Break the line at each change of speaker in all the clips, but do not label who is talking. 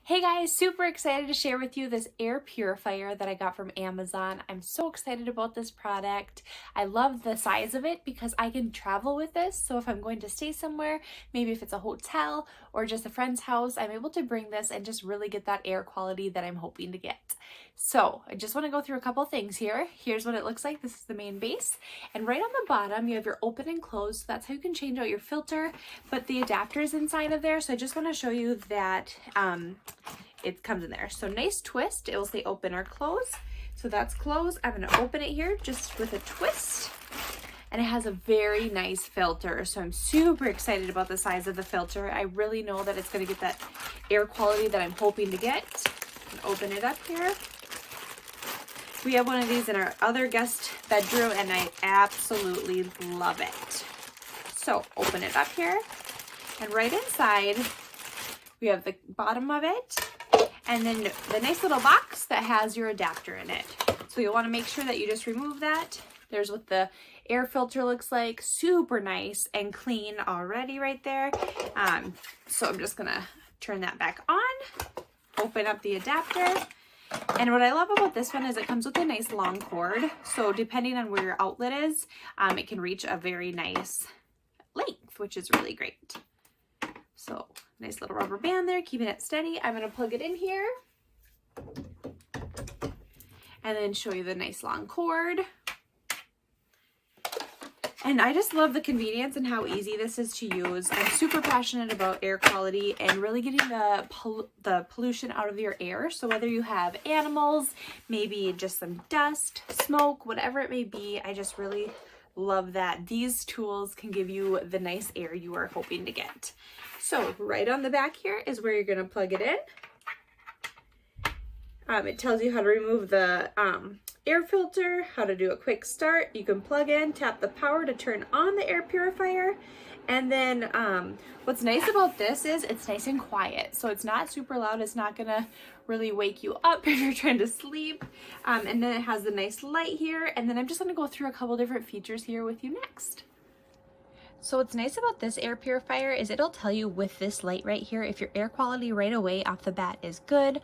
Hey guys, super excited to share with you this air purifier that I got from Amazon. I'm so excited about this product. I love the size of it because I can travel with this. So if I'm going to stay somewhere, maybe if it's a hotel or just a friend's house, I'm able to bring this and just really get that air quality that I'm hoping to get. So I just want to go through a couple things here. Here's what it looks like. This is the main base. And right on the bottom, you have your open and close. So that's how you can change out your filter, but the adapter is inside of there. So I just want to show you that it comes in there. So nice twist. It will say open or close. So that's close. I'm going to open it here just with a twist. And it has a very nice filter. So I'm super excited about the size of the filter. I really know that it's going to get that air quality that I'm hoping to get. Open it up here. We have one of these in our other guest bedroom and I absolutely love it. So open it up here, and right inside we have the bottom of it and then the nice little box that has your adapter in it. So you'll want to make sure that you just remove that. There's what the air filter looks like. Super nice and clean already right there. So I'm just gonna turn that back on, open up the adapter. And what I love about this one is it comes with a nice long cord. So depending on where your outlet is, it can reach a very nice length, which is really great. So nice little rubber band there, keeping it steady. I'm going to plug it in here and then show you the nice long cord. And I just love the convenience and how easy this is to use. I'm super passionate about air quality and really getting the pollution out of your air. So whether you have animals, maybe just some dust, smoke, whatever it may be, I just really love that these tools can give you the nice air you are hoping to get. So right on the back here is where you're going to plug it in. It tells you how to remove the air filter, how to do a quick start. You can plug in, tap the power to turn on the air purifier. And then what's nice about this is it's nice and quiet. So it's not super loud. It's not gonna really wake you up if you're trying to sleep. And then it has the nice light here. And then I'm just gonna go through a couple different features here with you next. So what's nice about this air purifier is it'll tell you with this light right here if your air quality right away off the bat is good,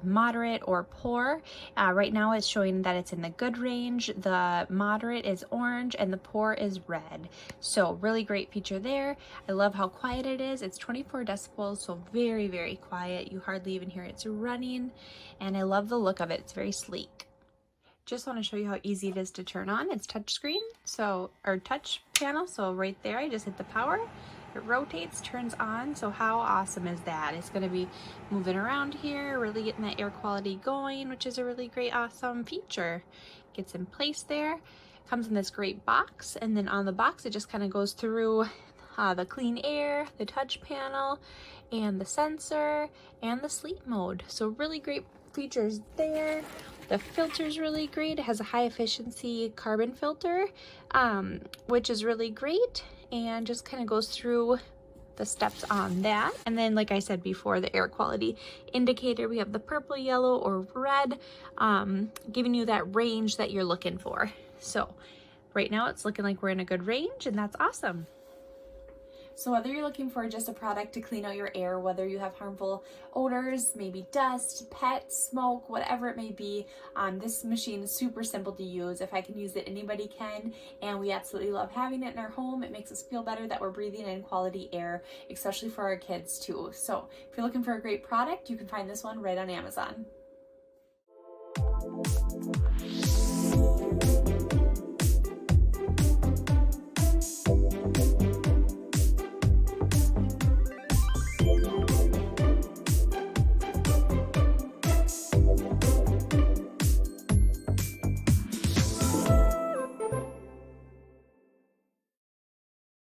moderate, or poor. Right now it's showing that it's in the good range, the moderate is orange, and the poor is red. So really great feature there. I love how quiet it is. It's 24 decibels, so very, very quiet. You hardly even hear it's running, and I love the look of it. It's very sleek. Just want to show you how easy it is to turn on. It's touchscreen, or touch panel. So right there, I just hit the power. It rotates, turns on. So how awesome is that? It's going to be moving around here, really getting that air quality going, which is a really great, awesome feature. Gets in place there. Comes in this great box, and then on the box, it just kind of goes through the clean air, the touch panel, and the sensor, and the sleep mode. So really great features there. The filter is really great. It has a high efficiency carbon filter, which is really great, and just kind of goes through the steps on that. And then, like I said before, the air quality indicator, we have the purple, yellow, or red, giving you that range that you're looking for. So right now it's looking like we're in a good range, and that's awesome. So whether you're looking for just a product to clean out your air, whether you have harmful odors, maybe dust, pets, smoke, whatever it may be, this machine is super simple to use. If I can use it, anybody can, and we absolutely love having it in our home. It makes us feel better that we're breathing in quality air, especially for our kids too. So if you're looking for a great product, you can find this one right on Amazon.